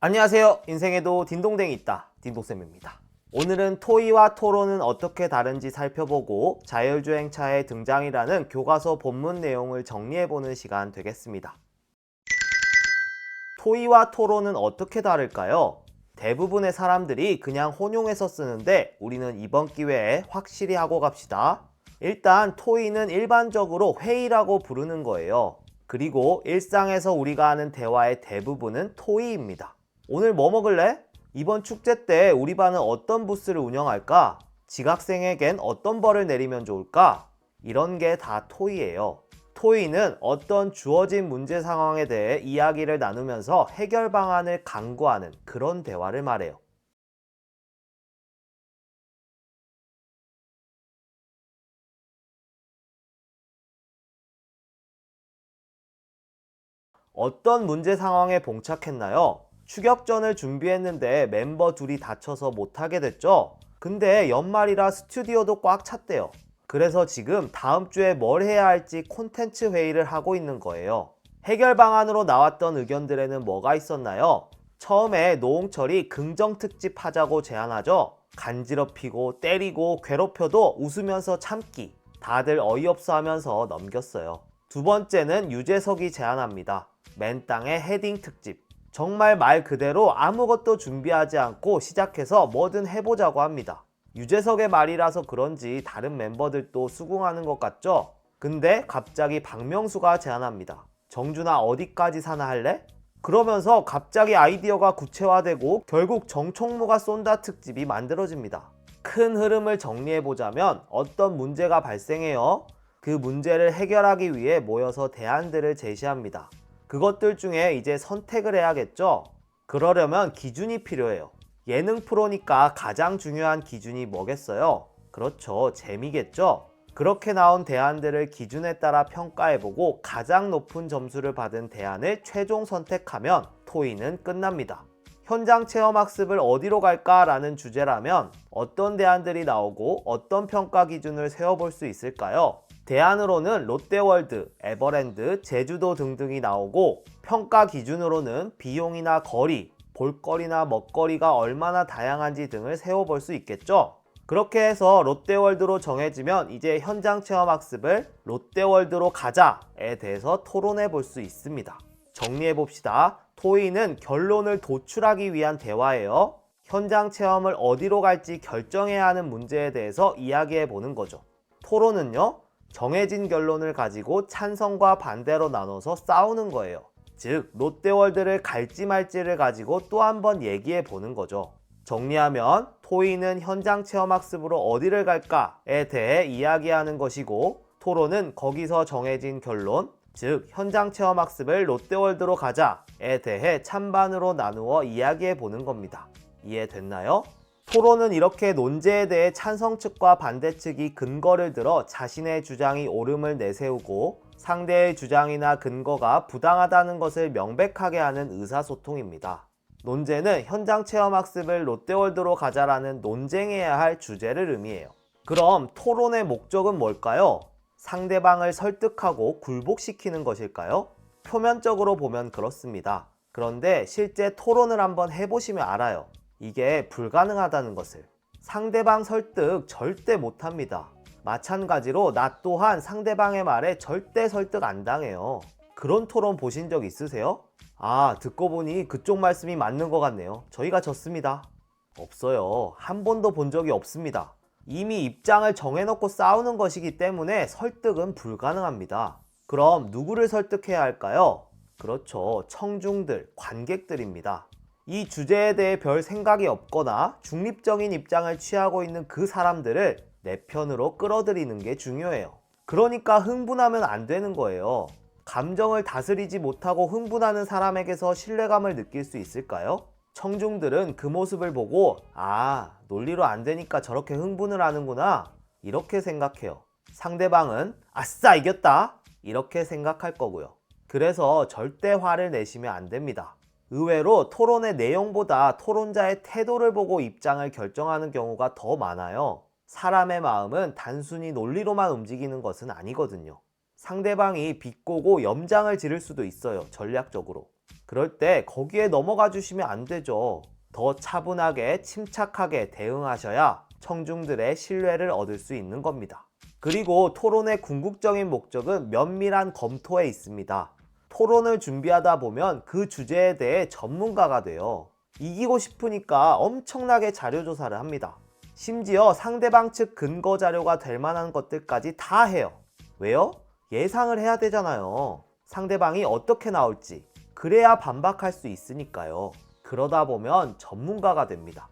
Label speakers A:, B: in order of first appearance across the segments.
A: 안녕하세요. 인생에도 딩동댕이 있다. 딩동쌤입니다. 오늘은 토의와 토론은 어떻게 다른지 살펴보고 자율주행차의 등장이라는 교과서 본문 내용을 정리해보는 시간 되겠습니다. 토의와 토론은 어떻게 다를까요? 대부분의 사람들이 그냥 혼용해서 쓰는데 우리는 이번 기회에 확실히 하고 갑시다. 일단 토의는 일반적으로 회의라고 부르는 거예요. 그리고 일상에서 우리가 하는 대화의 대부분은 토의입니다. 오늘 뭐 먹을래? 이번 축제 때 우리 반은 어떤 부스를 운영할까? 지각생에겐 어떤 벌을 내리면 좋을까? 이런 게 다 토의예요. 토의는 어떤 주어진 문제 상황에 대해 이야기를 나누면서 해결 방안을 강구하는 그런 대화를 말해요. 어떤 문제 상황에 봉착했나요? 추격전을 준비했는데 멤버 둘이 다쳐서 못하게 됐죠? 근데 연말이라 스튜디오도 꽉 찼대요. 그래서 지금 다음 주에 뭘 해야 할지 콘텐츠 회의를 하고 있는 거예요. 해결 방안으로 나왔던 의견들에는 뭐가 있었나요? 처음에 노홍철이 긍정 특집 하자고 제안하죠. 간지럽히고 때리고 괴롭혀도 웃으면서 참기. 다들 어이없어 하면서 넘겼어요. 두 번째는 유재석이 제안합니다. 맨땅의 헤딩 특집. 정말 말 그대로 아무것도 준비하지 않고 시작해서 뭐든 해보자고 합니다. 유재석의 말이라서 그런지 다른 멤버들도 수긍하는 것 같죠? 근데 갑자기 박명수가 제안합니다. 정준아 어디까지 사나 할래? 그러면서 갑자기 아이디어가 구체화되고 결국 정총무가 쏜다 특집이 만들어집니다. 큰 흐름을 정리해보자면 어떤 문제가 발생해요? 그 문제를 해결하기 위해 모여서 대안들을 제시합니다. 그것들 중에 이제 선택을 해야겠죠? 그러려면 기준이 필요해요. 예능 프로니까 가장 중요한 기준이 뭐겠어요? 그렇죠. 재미겠죠? 그렇게 나온 대안들을 기준에 따라 평가해보고 가장 높은 점수를 받은 대안을 최종 선택하면 토의는 끝납니다. 현장 체험학습을 어디로 갈까라는 주제라면 어떤 대안들이 나오고 어떤 평가 기준을 세워볼 수 있을까요? 대안으로는 롯데월드, 에버랜드, 제주도 등등이 나오고 평가 기준으로는 비용이나 거리, 볼거리나 먹거리가 얼마나 다양한지 등을 세워볼 수 있겠죠. 그렇게 해서 롯데월드로 정해지면 이제 현장 체험학습을 롯데월드로 가자에 대해서 토론해 볼 수 있습니다. 정리해 봅시다. 토의는 결론을 도출하기 위한 대화예요. 현장 체험을 어디로 갈지 결정해야 하는 문제에 대해서 이야기해 보는 거죠. 토론은요, 정해진 결론을 가지고 찬성과 반대로 나눠서 싸우는 거예요. 즉, 롯데월드를 갈지 말지를 가지고 또 한 번 얘기해 보는 거죠. 정리하면 토의는 현장 체험학습으로 어디를 갈까에 대해 이야기하는 것이고, 토론은 거기서 정해진 결론, 즉 현장 체험학습을 롯데월드로 가자에 대해 찬반으로 나누어 이야기해 보는 겁니다. 이해됐나요? 토론은 이렇게 논제에 대해 찬성 측과 반대 측이 근거를 들어 자신의 주장이 옳음을 내세우고 상대의 주장이나 근거가 부당하다는 것을 명백하게 하는 의사소통입니다. 논제는 현장 체험학습을 롯데월드로 가자라는 논쟁해야 할 주제를 의미해요. 그럼 토론의 목적은 뭘까요? 상대방을 설득하고 굴복시키는 것일까요? 표면적으로 보면 그렇습니다. 그런데 실제 토론을 한번 해보시면 알아요. 이게 불가능하다는 것을. 상대방 설득 절대 못합니다. 마찬가지로 나 또한 상대방의 말에 절대 설득 안 당해요. 그런 토론 보신 적 있으세요? 아, 듣고 보니 그쪽 말씀이 맞는 것 같네요. 저희가 졌습니다. 없어요. 한 번도 본 적이 없습니다. 이미 입장을 정해놓고 싸우는 것이기 때문에 설득은 불가능합니다. 그럼 누구를 설득해야 할까요? 그렇죠. 청중들, 관객들입니다. 이 주제에 대해 별 생각이 없거나 중립적인 입장을 취하고 있는 그 사람들을 내 편으로 끌어들이는 게 중요해요. 그러니까 흥분하면 안 되는 거예요. 감정을 다스리지 못하고 흥분하는 사람에게서 신뢰감을 느낄 수 있을까요? 청중들은 그 모습을 보고 아, 논리로 안 되니까 저렇게 흥분을 하는구나 이렇게 생각해요. 상대방은 아싸 이겼다 이렇게 생각할 거고요. 그래서 절대 화를 내시면 안 됩니다. 의외로 토론의 내용보다 토론자의 태도를 보고 입장을 결정하는 경우가 더 많아요. 사람의 마음은 단순히 논리로만 움직이는 것은 아니거든요. 상대방이 비꼬고 염장을 지를 수도 있어요. 전략적으로. 그럴 때 거기에 넘어가 주시면 안 되죠. 더 차분하게 침착하게 대응하셔야 청중들의 신뢰를 얻을 수 있는 겁니다. 그리고 토론의 궁극적인 목적은 면밀한 검토에 있습니다. 토론을 준비하다 보면 그 주제에 대해 전문가가 돼요. 이기고 싶으니까 엄청나게 자료 조사를 합니다. 심지어 상대방 측 근거 자료가 될 만한 것들까지 다 해요. 왜요? 예상을 해야 되잖아요. 상대방이 어떻게 나올지. 그래야 반박할 수 있으니까요. 그러다 보면 전문가가 됩니다.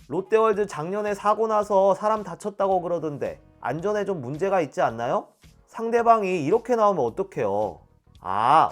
A: 롯데월드 작년에 사고 나서 사람 다쳤다고 그러던데 안전에 좀 문제가 있지 않나요? 상대방이 이렇게 나오면 어떡해요?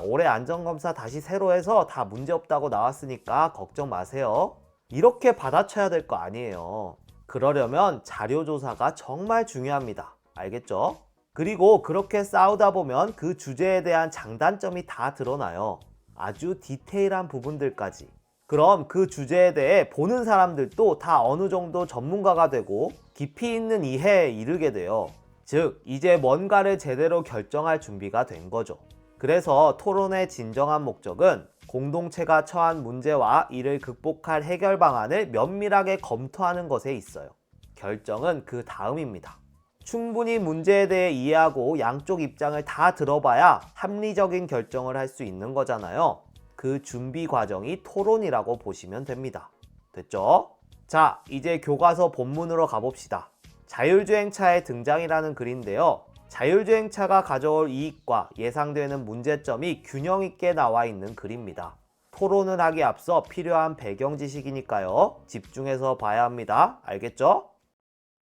A: 올해 안전검사 다시 새로 해서 다 문제없다고 나왔으니까 걱정 마세요. 이렇게 받아쳐야 될 거 아니에요. 그러려면 자료조사가 정말 중요합니다. 알겠죠? 그리고 그렇게 싸우다 보면 그 주제에 대한 장단점이 다 드러나요. 아주 디테일한 부분들까지. 그럼 그 주제에 대해 보는 사람들도 다 어느 정도 전문가가 되고 깊이 있는 이해에 이르게 돼요. 즉, 이제 뭔가를 제대로 결정할 준비가 된 거죠. 그래서 토론의 진정한 목적은 공동체가 처한 문제와 이를 극복할 해결 방안을 면밀하게 검토하는 것에 있어요. 결정은 그 다음입니다. 충분히 문제에 대해 이해하고 양쪽 입장을 다 들어봐야 합리적인 결정을 할 수 있는 거잖아요. 그 준비 과정이 토론이라고 보시면 됩니다. 됐죠? 자, 이제 교과서 본문으로 가봅시다. 자율주행차의 등장이라는 글인데요. 자율주행차가 가져올 이익과 예상되는 문제점이 균형 있게 나와 있는 글입니다. 토론을 하기 앞서 필요한 배경 지식이니까요. 집중해서 봐야 합니다. 알겠죠?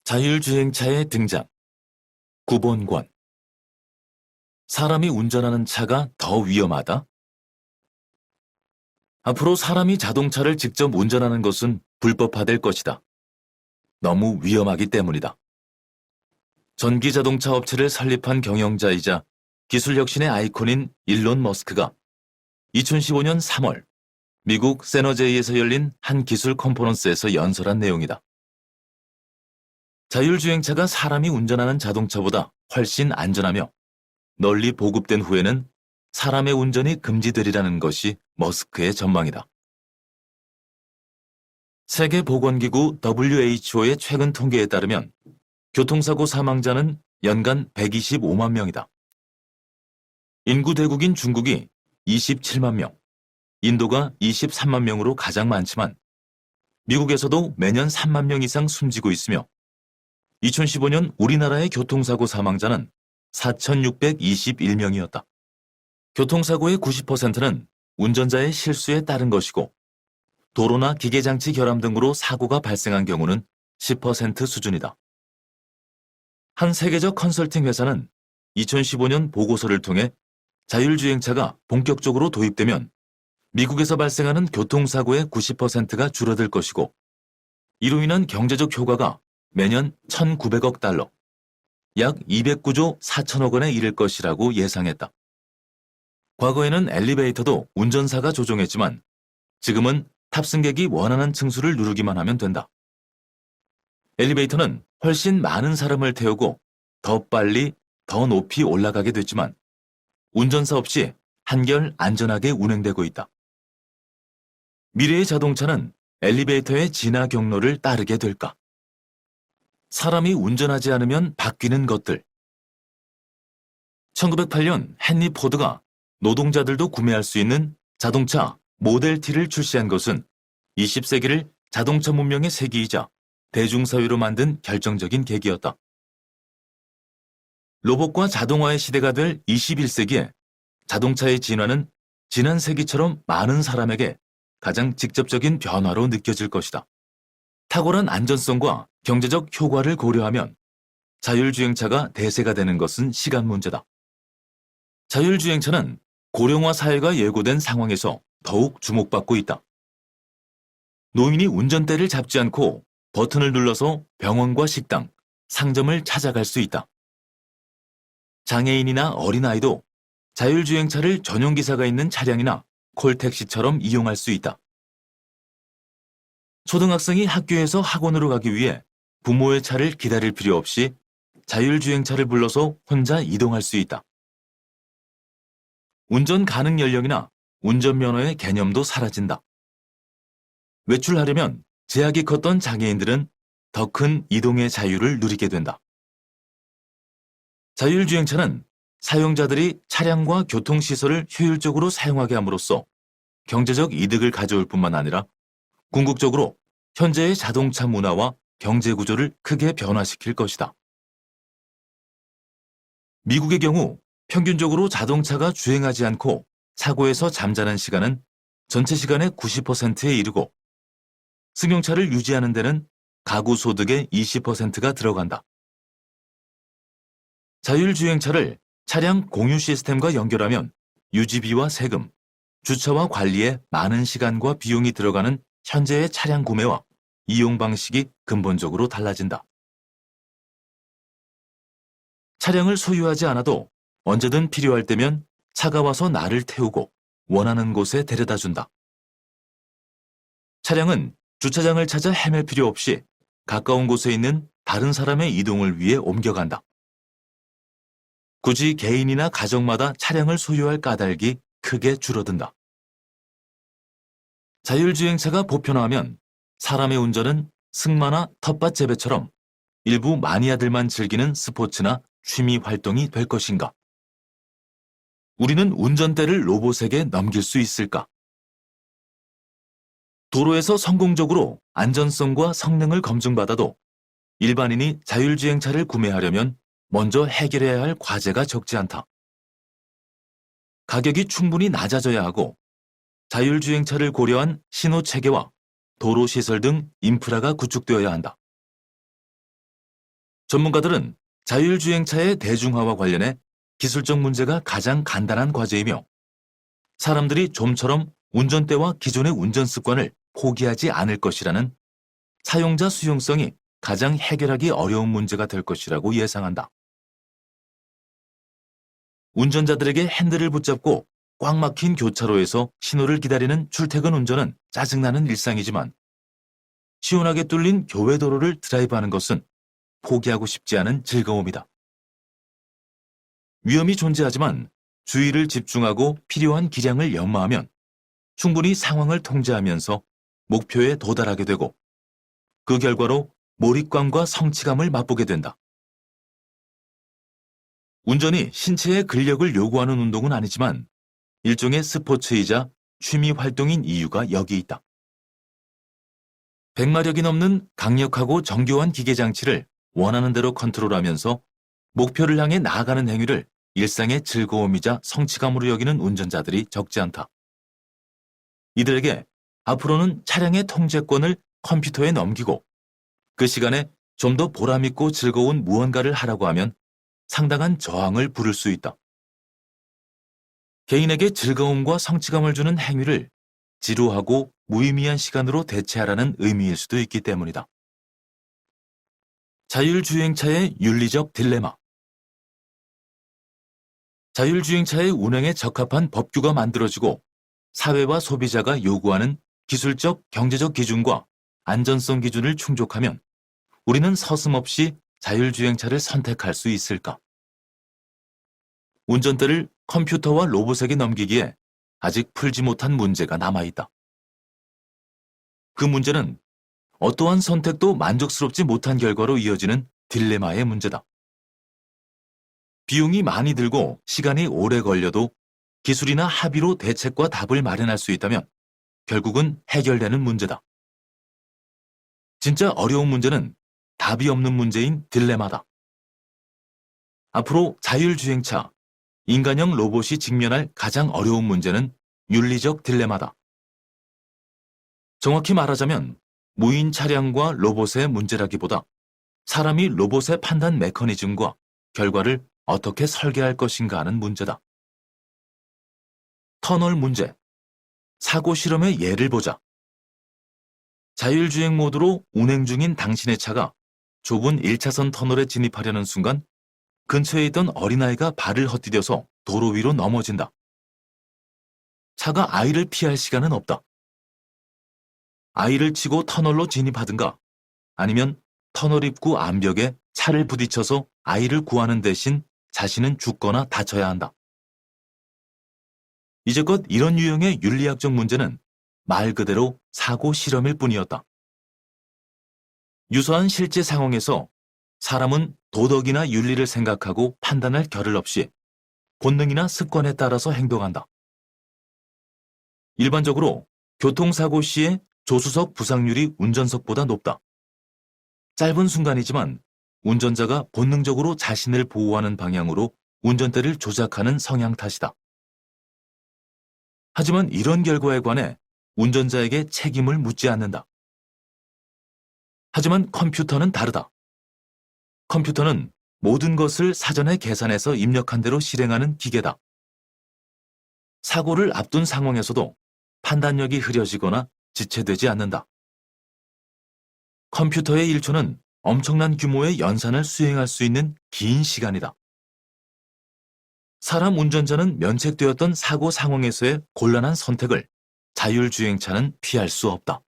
B: 자율주행차의 등장. 구본권. 사람이 운전하는 차가 더 위험하다? 앞으로 사람이 자동차를 직접 운전하는 것은 불법화될 것이다. 너무 위험하기 때문이다. 전기자동차 업체를 설립한 경영자이자 기술혁신의 아이콘인 일론 머스크가 2015년 3월 미국 세너제이에서 열린 한 기술 컨퍼런스에서 연설한 내용이다. 자율주행차가 사람이 운전하는 자동차보다 훨씬 안전하며 널리 보급된 후에는 사람의 운전이 금지되리라는 것이 머스크의 전망이다. 세계보건기구 WHO의 최근 통계에 따르면 교통사고 사망자는 연간 125만 명이다. 인구 대국인 중국이 27만 명, 인도가 23만 명으로 가장 많지만 미국에서도 매년 3만 명 이상 숨지고 있으며 2015년 우리나라의 교통사고 사망자는 4,621명이었다. 교통사고의 90%는 운전자의 실수에 따른 것이고 도로나 기계장치 결함 등으로 사고가 발생한 경우는 10% 수준이다. 한 세계적 컨설팅 회사는 2015년 보고서를 통해 자율주행차가 본격적으로 도입되면 미국에서 발생하는 교통사고의 90%가 줄어들 것이고 이로 인한 경제적 효과가 매년 1,900억 달러, 약 209조 4천억 원에 이를 것이라고 예상했다. 과거에는 엘리베이터도 운전사가 조종했지만 지금은 탑승객이 원하는 층수를 누르기만 하면 된다. 엘리베이터는 훨씬 많은 사람을 태우고 더 빨리, 더 높이 올라가게 됐지만 운전사 없이 한결 안전하게 운행되고 있다. 미래의 자동차는 엘리베이터의 진화 경로를 따르게 될까? 사람이 운전하지 않으면 바뀌는 것들. 1908년 헨리 포드가 노동자들도 구매할 수 있는 자동차 모델 T를 출시한 것은 20세기를 자동차 문명의 세기이자 대중사회로 만든 결정적인 계기였다. 로봇과 자동화의 시대가 될 21세기에 자동차의 진화는 지난 세기처럼 많은 사람에게 가장 직접적인 변화로 느껴질 것이다. 탁월한 안전성과 경제적 효과를 고려하면 자율주행차가 대세가 되는 것은 시간 문제다. 자율주행차는 고령화 사회가 예고된 상황에서 더욱 주목받고 있다. 노인이 운전대를 잡지 않고 버튼을 눌러서 병원과 식당, 상점을 찾아갈 수 있다. 장애인이나 어린아이도 자율주행차를 전용기사가 있는 차량이나 콜택시처럼 이용할 수 있다. 초등학생이 학교에서 학원으로 가기 위해 부모의 차를 기다릴 필요 없이 자율주행차를 불러서 혼자 이동할 수 있다. 운전 가능 연령이나 운전면허의 개념도 사라진다. 외출하려면 제약이 컸던 장애인들은 더 큰 이동의 자유를 누리게 된다. 자율주행차는 사용자들이 차량과 교통시설을 효율적으로 사용하게 함으로써 경제적 이득을 가져올 뿐만 아니라 궁극적으로 현재의 자동차 문화와 경제 구조를 크게 변화시킬 것이다. 미국의 경우 평균적으로 자동차가 주행하지 않고 사고에서 잠자는 시간은 전체 시간의 90%에 이르고 승용차를 유지하는 데는 가구 소득의 20%가 들어간다. 자율주행차를 차량 공유 시스템과 연결하면 유지비와 세금, 주차와 관리에 많은 시간과 비용이 들어가는 현재의 차량 구매와 이용 방식이 근본적으로 달라진다. 차량을 소유하지 않아도 언제든 필요할 때면 차가 와서 나를 태우고 원하는 곳에 데려다 준다. 차량은 주차장을 찾아 헤맬 필요 없이 가까운 곳에 있는 다른 사람의 이동을 위해 옮겨간다. 굳이 개인이나 가정마다 차량을 소유할 까닭이 크게 줄어든다. 자율주행차가 보편화하면 사람의 운전은 승마나 텃밭 재배처럼 일부 마니아들만 즐기는 스포츠나 취미 활동이 될 것인가? 우리는 운전대를 로봇에게 넘길 수 있을까? 도로에서 성공적으로 안전성과 성능을 검증받아도 일반인이 자율주행차를 구매하려면 먼저 해결해야 할 과제가 적지 않다. 가격이 충분히 낮아져야 하고 자율주행차를 고려한 신호체계와 도로시설 등 인프라가 구축되어야 한다. 전문가들은 자율주행차의 대중화와 관련해 기술적 문제가 가장 간단한 과제이며 사람들이 좀처럼 운전대와 기존의 운전 습관을 포기하지 않을 것이라는 사용자 수용성이 가장 해결하기 어려운 문제가 될 것이라고 예상한다. 운전자들에게 핸들을 붙잡고 꽉 막힌 교차로에서 신호를 기다리는 출퇴근 운전은 짜증나는 일상이지만 시원하게 뚫린 교외 도로를 드라이브하는 것은 포기하고 싶지 않은 즐거움이다. 위험이 존재하지만 주의를 집중하고 필요한 기량을 연마하면 충분히 상황을 통제하면서 목표에 도달하게 되고 그 결과로 몰입감과 성취감을 맛보게 된다. 운전이 신체의 근력을 요구하는 운동은 아니지만 일종의 스포츠이자 취미 활동인 이유가 여기 있다. 100마력이 넘는 강력하고 정교한 기계 장치를 원하는 대로 컨트롤하면서 목표를 향해 나아가는 행위를 일상의 즐거움이자 성취감으로 여기는 운전자들이 적지 않다. 이들에게 앞으로는 차량의 통제권을 컴퓨터에 넘기고 그 시간에 좀 더 보람있고 즐거운 무언가를 하라고 하면 상당한 저항을 부를 수 있다. 개인에게 즐거움과 성취감을 주는 행위를 지루하고 무의미한 시간으로 대체하라는 의미일 수도 있기 때문이다. 자율주행차의 윤리적 딜레마. 자율주행차의 운행에 적합한 법규가 만들어지고 사회와 소비자가 요구하는 기술적, 경제적 기준과 안전성 기준을 충족하면 우리는 서슴없이 자율주행차를 선택할 수 있을까? 운전대를 컴퓨터와 로봇에게 넘기기에 아직 풀지 못한 문제가 남아있다. 그 문제는 어떠한 선택도 만족스럽지 못한 결과로 이어지는 딜레마의 문제다. 비용이 많이 들고 시간이 오래 걸려도 기술이나 합의로 대책과 답을 마련할 수 있다면 결국은 해결되는 문제다. 진짜 어려운 문제는 답이 없는 문제인 딜레마다. 앞으로 자율주행차, 인간형 로봇이 직면할 가장 어려운 문제는 윤리적 딜레마다. 정확히 말하자면 무인 차량과 로봇의 문제라기보다 사람이 로봇의 판단 메커니즘과 결과를 어떻게 설계할 것인가 하는 문제다. 터널 문제. 사고 실험의 예를 보자. 자율주행 모드로 운행 중인 당신의 차가 좁은 1차선 터널에 진입하려는 순간 근처에 있던 어린아이가 발을 헛디뎌서 도로 위로 넘어진다. 차가 아이를 피할 시간은 없다. 아이를 치고 터널로 진입하든가 아니면 터널 입구 암벽에 차를 부딪혀서 아이를 구하는 대신 자신은 죽거나 다쳐야 한다. 이제껏 이런 유형의 윤리학적 문제는 말 그대로 사고 실험일 뿐이었다. 유사한 실제 상황에서 사람은 도덕이나 윤리를 생각하고 판단할 겨를 없이 본능이나 습관에 따라서 행동한다. 일반적으로 교통사고 시에 조수석 부상률이 운전석보다 높다. 짧은 순간이지만 운전자가 본능적으로 자신을 보호하는 방향으로 운전대를 조작하는 성향 탓이다. 하지만 이런 결과에 관해 운전자에게 책임을 묻지 않는다. 하지만 컴퓨터는 다르다. 컴퓨터는 모든 것을 사전에 계산해서 입력한 대로 실행하는 기계다. 사고를 앞둔 상황에서도 판단력이 흐려지거나 지체되지 않는다. 컴퓨터의 1초는 엄청난 규모의 연산을 수행할 수 있는 긴 시간이다. 사람 운전자는 면책되었던 사고 상황에서의 곤란한 선택을 자율주행차는 피할 수 없다.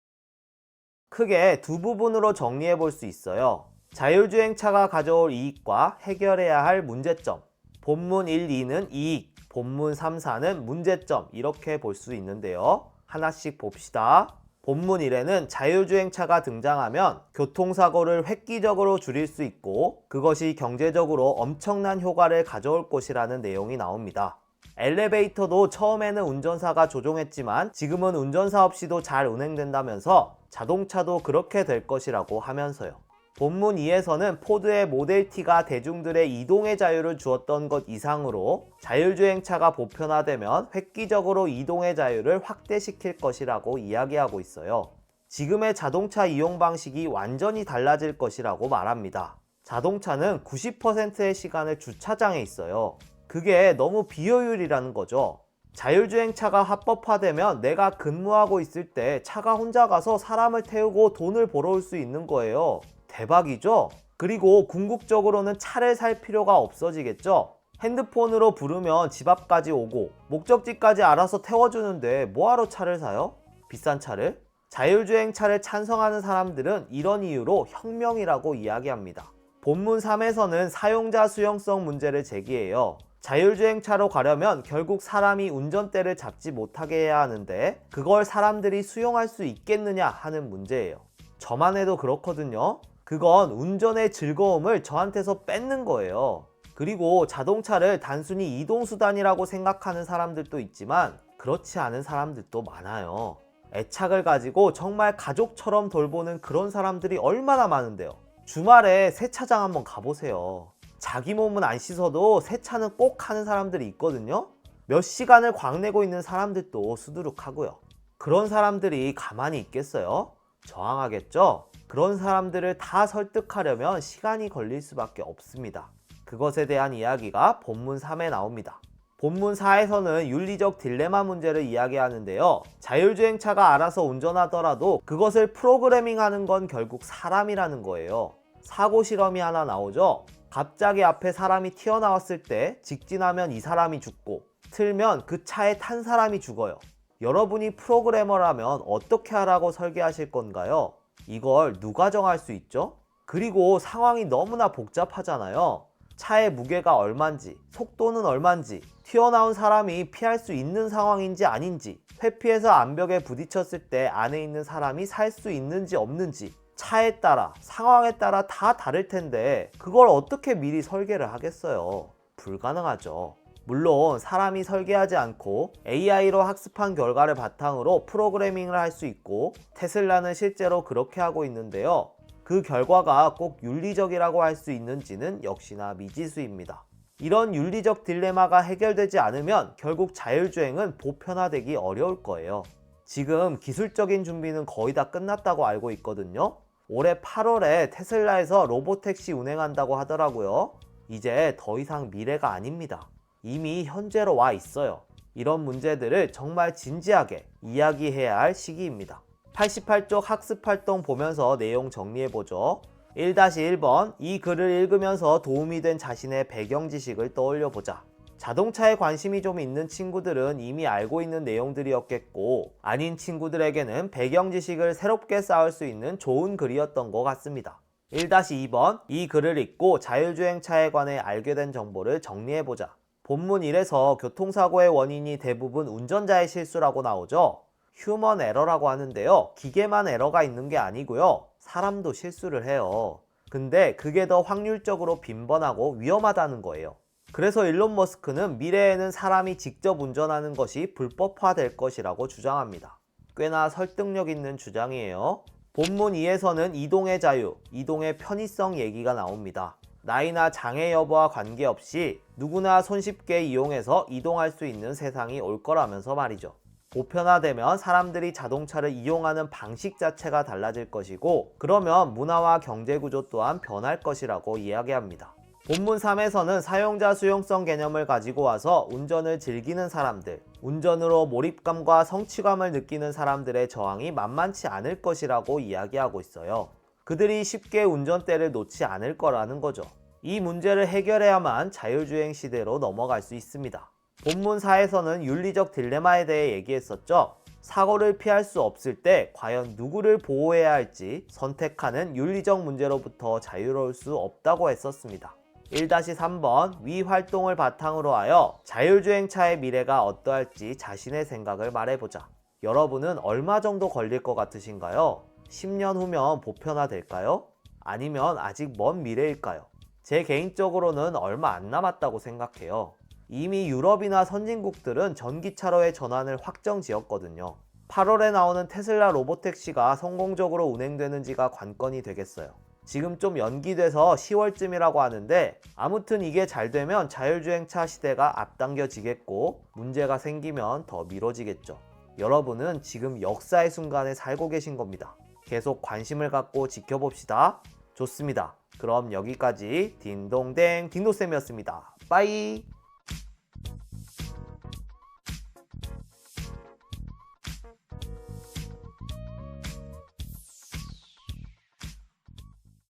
A: 크게 두 부분으로 정리해 볼 수 있어요. 자율주행차가 가져올 이익과 해결해야 할 문제점. 본문 1, 2는 이익, 본문 3, 4는 문제점, 이렇게 볼 수 있는데요. 하나씩 봅시다. 본문 1에는 자율주행차가 등장하면 교통사고를 획기적으로 줄일 수 있고 그것이 경제적으로 엄청난 효과를 가져올 것이라는 내용이 나옵니다. 엘리베이터도 처음에는 운전사가 조종했지만 지금은 운전사 없이도 잘 운행된다면서 자동차도 그렇게 될 것이라고 하면서요. 본문 2에서는 포드의 모델 T가 대중들의 이동의 자유를 주었던 것 이상으로 자율주행차가 보편화되면 획기적으로 이동의 자유를 확대시킬 것이라고 이야기하고 있어요. 지금의 자동차 이용 방식이 완전히 달라질 것이라고 말합니다. 자동차는 90%의 시간을 주차장에 있어요. 그게 너무 비효율이라는 거죠. 자율주행차가 합법화되면 내가 근무하고 있을 때 차가 혼자 가서 사람을 태우고 돈을 벌어올 수 있는 거예요. 대박이죠? 그리고 궁극적으로는 차를 살 필요가 없어지겠죠? 핸드폰으로 부르면 집 앞까지 오고 목적지까지 알아서 태워주는데 뭐하러 차를 사요? 비싼 차를? 자율주행차를 찬성하는 사람들은 이런 이유로 혁명이라고 이야기합니다. 본문 3에서는 사용자 수용성 문제를 제기해요. 자율주행차로 가려면 결국 사람이 운전대를 잡지 못하게 해야 하는데 그걸 사람들이 수용할 수 있겠느냐 하는 문제예요. 저만 해도 그렇거든요. 그건 운전의 즐거움을 저한테서 뺏는 거예요. 그리고 자동차를 단순히 이동수단이라고 생각하는 사람들도 있지만 그렇지 않은 사람들도 많아요. 애착을 가지고 정말 가족처럼 돌보는 그런 사람들이 얼마나 많은데요. 주말에 세차장 한번 가보세요. 자기 몸은 안 씻어도 세차는 꼭 하는 사람들이 있거든요. 몇 시간을 광내고 있는 사람들도 수두룩하고요. 그런 사람들이 가만히 있겠어요? 저항하겠죠? 그런 사람들을 다 설득하려면 시간이 걸릴 수밖에 없습니다. 그것에 대한 이야기가 본문 3에 나옵니다. 본문 4에서는 윤리적 딜레마 문제를 이야기하는데요. 자율주행차가 알아서 운전하더라도 그것을 프로그래밍하는 건 결국 사람이라는 거예요. 사고 실험이 하나 나오죠. 갑자기 앞에 사람이 튀어나왔을 때 직진하면 이 사람이 죽고 틀면 그 차에 탄 사람이 죽어요. 여러분이 프로그래머라면 어떻게 하라고 설계하실 건가요? 이걸 누가 정할 수 있죠? 그리고 상황이 너무나 복잡하잖아요. 차의 무게가 얼만지, 속도는 얼만지, 튀어나온 사람이 피할 수 있는 상황인지 아닌지, 회피해서 암벽에 부딪혔을 때 안에 있는 사람이 살 수 있는지 없는지, 차에 따라, 상황에 따라 다 다를 텐데 그걸 어떻게 미리 설계를 하겠어요? 불가능하죠. 물론 사람이 설계하지 않고 AI로 학습한 결과를 바탕으로 프로그래밍을 할 수 있고 테슬라는 실제로 그렇게 하고 있는데요. 그 결과가 꼭 윤리적이라고 할 수 있는지는 역시나 미지수입니다. 이런 윤리적 딜레마가 해결되지 않으면 결국 자율주행은 보편화되기 어려울 거예요. 지금 기술적인 준비는 거의 다 끝났다고 알고 있거든요. 올해 8월에 테슬라에서 로보택시 운행한다고 하더라고요. 이제 더 이상 미래가 아닙니다. 이미 현재로 와 있어요. 이런 문제들을 정말 진지하게 이야기해야 할 시기입니다. 88쪽 학습활동 보면서 내용 정리해보죠. 1-1번 이 글을 읽으면서 도움이 된 자신의 배경 지식을 떠올려보자. 자동차에 관심이 좀 있는 친구들은 이미 알고 있는 내용들이었겠고 아닌 친구들에게는 배경 지식을 새롭게 쌓을 수 있는 좋은 글이었던 것 같습니다. 1-2번 이 글을 읽고 자율주행차에 관해 알게 된 정보를 정리해보자. 본문 1에서 교통사고의 원인이 대부분 운전자의 실수라고 나오죠. 휴먼 에러라고 하는데요. 기계만 에러가 있는 게 아니고요. 사람도 실수를 해요. 근데 그게 더 확률적으로 빈번하고 위험하다는 거예요. 그래서 일론 머스크는 미래에는 사람이 직접 운전하는 것이 불법화될 것이라고 주장합니다. 꽤나 설득력 있는 주장이에요. 본문 2에서는 이동의 자유, 이동의 편의성 얘기가 나옵니다. 나이나 장애 여부와 관계없이 누구나 손쉽게 이용해서 이동할 수 있는 세상이 올 거라면서 말이죠. 보편화되면 사람들이 자동차를 이용하는 방식 자체가 달라질 것이고, 그러면 문화와 경제 구조 또한 변할 것이라고 이야기합니다. 본문 3에서는 사용자 수용성 개념을 가지고 와서 운전을 즐기는 사람들, 운전으로 몰입감과 성취감을 느끼는 사람들의 저항이 만만치 않을 것이라고 이야기하고 있어요. 그들이 쉽게 운전대를 놓지 않을 거라는 거죠. 이 문제를 해결해야만 자율주행 시대로 넘어갈 수 있습니다. 본문 4에서는 윤리적 딜레마에 대해 얘기했었죠. 사고를 피할 수 없을 때 과연 누구를 보호해야 할지 선택하는 윤리적 문제로부터 자유로울 수 없다고 했었습니다. 1-3번 위 활동을 바탕으로 하여 자율주행차의 미래가 어떠할지 자신의 생각을 말해보자. 여러분은 얼마 정도 걸릴 것 같으신가요? 10년 후면 보편화될까요? 아니면 아직 먼 미래일까요? 제 개인적으로는 얼마 안 남았다고 생각해요. 이미 유럽이나 선진국들은 전기차로의 전환을 확정 지었거든요. 8월에 나오는 테슬라 로보택시가 성공적으로 운행되는지가 관건이 되겠어요. 지금 좀 연기돼서 10월쯤이라고 하는데, 아무튼 이게 잘 되면 자율주행차 시대가 앞당겨지겠고, 문제가 생기면 더 미뤄지겠죠. 여러분은 지금 역사의 순간에 살고 계신 겁니다. 계속 관심을 갖고 지켜봅시다. 좋습니다. 그럼 여기까지 딩동댕 딩노쌤이었습니다. 빠이.